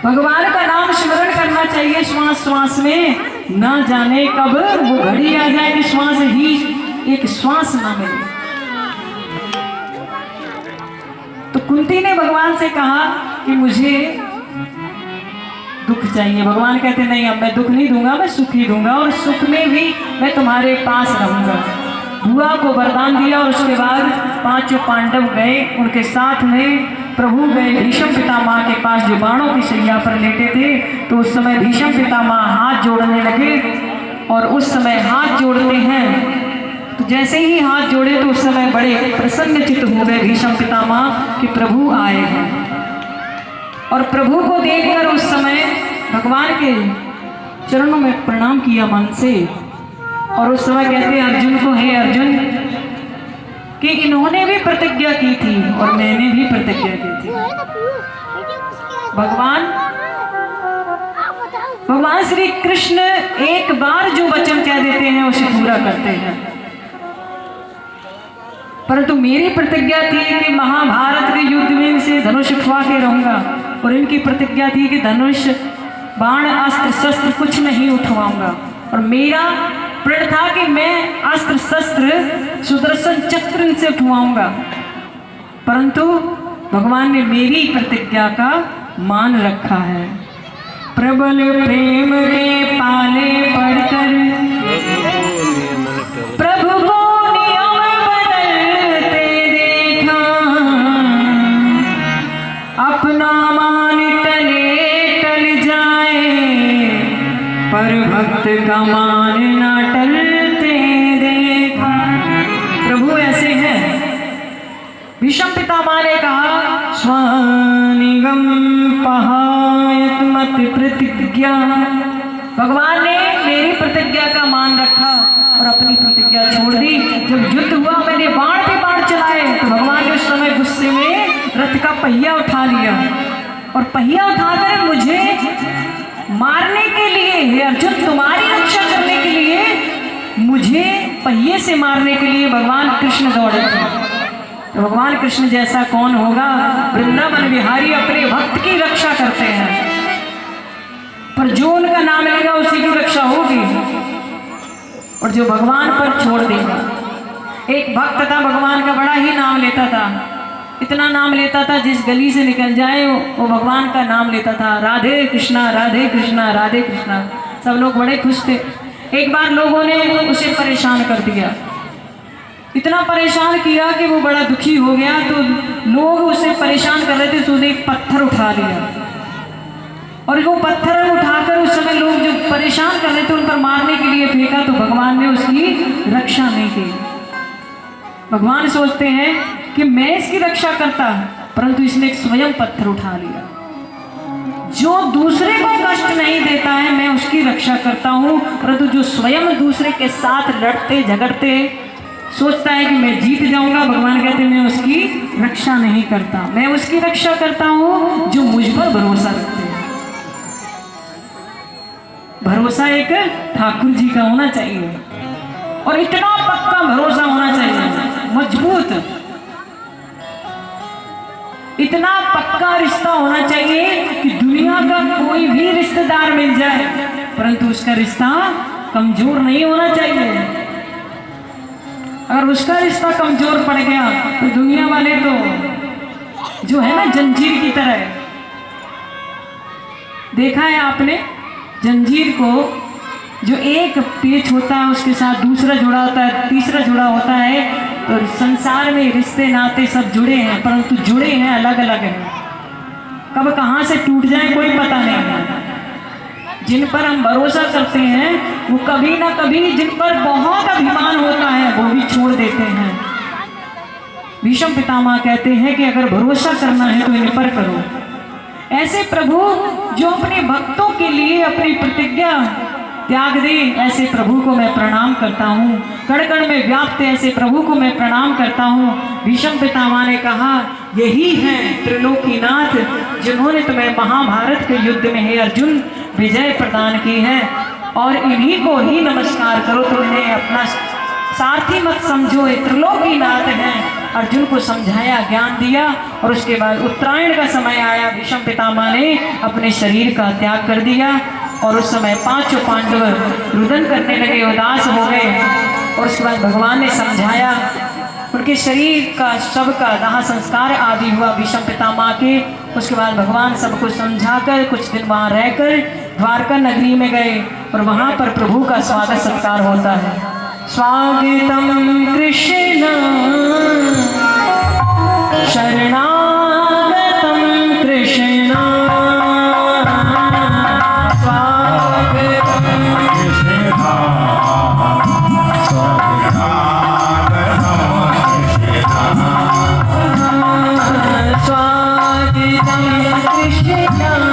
भगवान का नाम स्मरण करना चाहिए श्वास श्वास में, ना जाने कब वो घड़ी आ जाए कि श्वास ही एक श्वास ना मिले। तो कुंती ने भगवान से कहा कि मुझे दुख चाहिए। भगवान कहते नहीं, अब मैं दुख नहीं दूंगा, मैं सुख ही दूंगा, और सुख में भी मैं तुम्हारे पास रहूंगा। बुआ को वरदान दिया और उसके बाद पांचों पांडव गए, उनके साथ में प्रभु गए भीष्म पितामह के पास जो बाणों की शैया पर लेटे थे। तो उस समय भीष्म पितामह हाथ जोड़ने लगे, और उस समय हाथ जोड़ते हैं तो जैसे ही हाथ जोड़े तो उस समय बड़े प्रसन्नचित्त हो गए भीष्म पितामह कि प्रभु आए हैं। और प्रभु को देखकर उस समय भगवान के चरणों में प्रणाम किया मन से, और उस समय कहते अर्जुन को, हे अर्जुन, कि इन्होंने भी प्रतिज्ञा की थी और मैंने भी प्रतिज्ञा की थी। भगवान श्री कृष्ण एक बार जो वचन कह देते हैं उसे पूरा करते हैं। परंतु मेरी प्रतिज्ञा थी कि महाभारत के युद्ध में इनसे धनुष उठवा के रहूंगा, और इनकी प्रतिज्ञा थी कि धनुष बाण अस्त्र शस्त्र कुछ नहीं उठवाऊंगा, और मेरा प्रण था कि मैं अस्त्र शस्त्र सुदर्शन चक्र इनसे उठवाऊंगा। परंतु भगवान ने मेरी प्रतिज्ञा का मान रखा है। प्रबल प्रेम के पाले पड़कर प्रभु को नियम बदलते देखा, अपना मान टले टल जाए पर भक्त का मान ना टलते देखा। प्रभु ऐसे हैं। भीष्म पितामह ने कहा, स्वानिगम पहायत मत प्रतिज्ञा। भगवान ने मेरी प्रतिज्ञा का मान रखा और अपनी प्रतिज्ञा छोड़ दी। जब युद्ध हुआ मैंने बाण पे बाण चलाए तो भगवान ने उस समय गुस्से में रथ का पहिया उठा लिया, और पहिया उठाकर मुझे मारने के लिए, हे अर्जुन तुम्हारी रक्षा करने के लिए, मुझे पहिए से मारने के लिए भगवान कृष्ण दौड़े थे। तो भगवान कृष्ण जैसा कौन होगा। वृंदावन बिहारी अपने भक्त की रक्षा करते हैं, पर जो उनका नाम लेगा उसी की रक्षा होगी, और जो भगवान पर छोड़ देगा। एक भक्त था, भगवान का बड़ा ही नाम लेता था, इतना नाम लेता था जिस गली से निकल जाए वो भगवान का नाम लेता था, राधे कृष्णा राधे कृष्णा राधे कृष्णा। सब लोग बड़े खुश थे। एक बार लोगों ने उसे परेशान कर दिया, इतना परेशान किया कि वो बड़ा दुखी हो गया। तो लोग उसे परेशान कर रहे थे तो उसने एक पत्थर उठा लिया, और वो पत्थर उठाकर उस समय लोग जो परेशान कर रहे थे उन पर मारने के लिए फेंका, तो भगवान ने उसकी रक्षा नहीं की। भगवान सोचते हैं कि मैं इसकी रक्षा करता, परंतु इसने एक स्वयं पत्थर उठा लिया। जो दूसरे को कष्ट नहीं देता है मैं उसकी रक्षा करता हूँ, परंतु जो स्वयं दूसरे के साथ लड़ते झगड़ते सोचता है कि मैं जीत जाऊंगा, भगवान कहते हैं मैं उसकी रक्षा नहीं करता। मैं उसकी रक्षा करता हूँ जो मुझ पर भरोसा रखते हैं। भरोसा एक ठाकुर जी का होना चाहिए, और इतना पक्का भरोसा होना चाहिए, मजबूत, इतना पक्का रिश्ता होना चाहिए कि दुनिया का कोई भी रिश्तेदार मिल जाए परंतु उसका रिश्ता कमजोर नहीं होना चाहिए। अगर उसका रिश्ता कमजोर पड़ गया तो दुनिया वाले तो जो है ना जंजीर की तरह, देखा है आपने जंजीर को, जो एक पेच होता है उसके साथ दूसरा जुड़ा होता है, तीसरा जुड़ा होता है। तो संसार में रिश्ते नाते सब जुड़े हैं, परंतु जुड़े हैं अलग अलग हैं, कब कहाँ से टूट जाए कोई पता नहीं है। जिन पर हम भरोसा करते हैं वो कभी ना कभी, जिन पर बहुत अभिमान होता है वो भी छोड़ देते हैं। भीष्म पितामह कहते हैं कि अगर भरोसा करना है तो इन पर करो। ऐसे प्रभु जो अपने भक्तों के लिए अपनी प्रतिज्ञा त्याग दे, ऐसे प्रभु को मैं प्रणाम करता हूँ। कण कण में व्याप्त ऐसे प्रभु को मैं प्रणाम करता हूँ। भीष्म पितामह ने कहा, यही है त्रिलोकीनाथ जिन्होंने तुम्हें महाभारत के युद्ध में हे अर्जुन विजय प्रदान की है, और इन्हीं को ही नमस्कार करो। तुमने अपना सारथी मत समझो, ये त्रिलोकीनाथ हैं। अर्जुन को समझाया, ज्ञान दिया। और उसके बाद उत्तरायण का समय आया, भीष्म पितामह ने अपने शरीर का त्याग कर दिया। और उस समय पांचों पांडव रुदन करने लगे, उदास हो गए। और उसके बाद भगवान ने समझाया, उनके शरीर का शव का दाह संस्कार आदि हुआ भीष्म पितामह के। उसके बाद भगवान सबको समझाकर कुछ दिन वहाँ रहकर द्वारका नगरी में गए और वहाँ पर प्रभु का स्वागत सत्कार होता है। स्वागतम कृष्ण शरणागतम कृष्ण, स्वागतम स्वागतम कृष्ण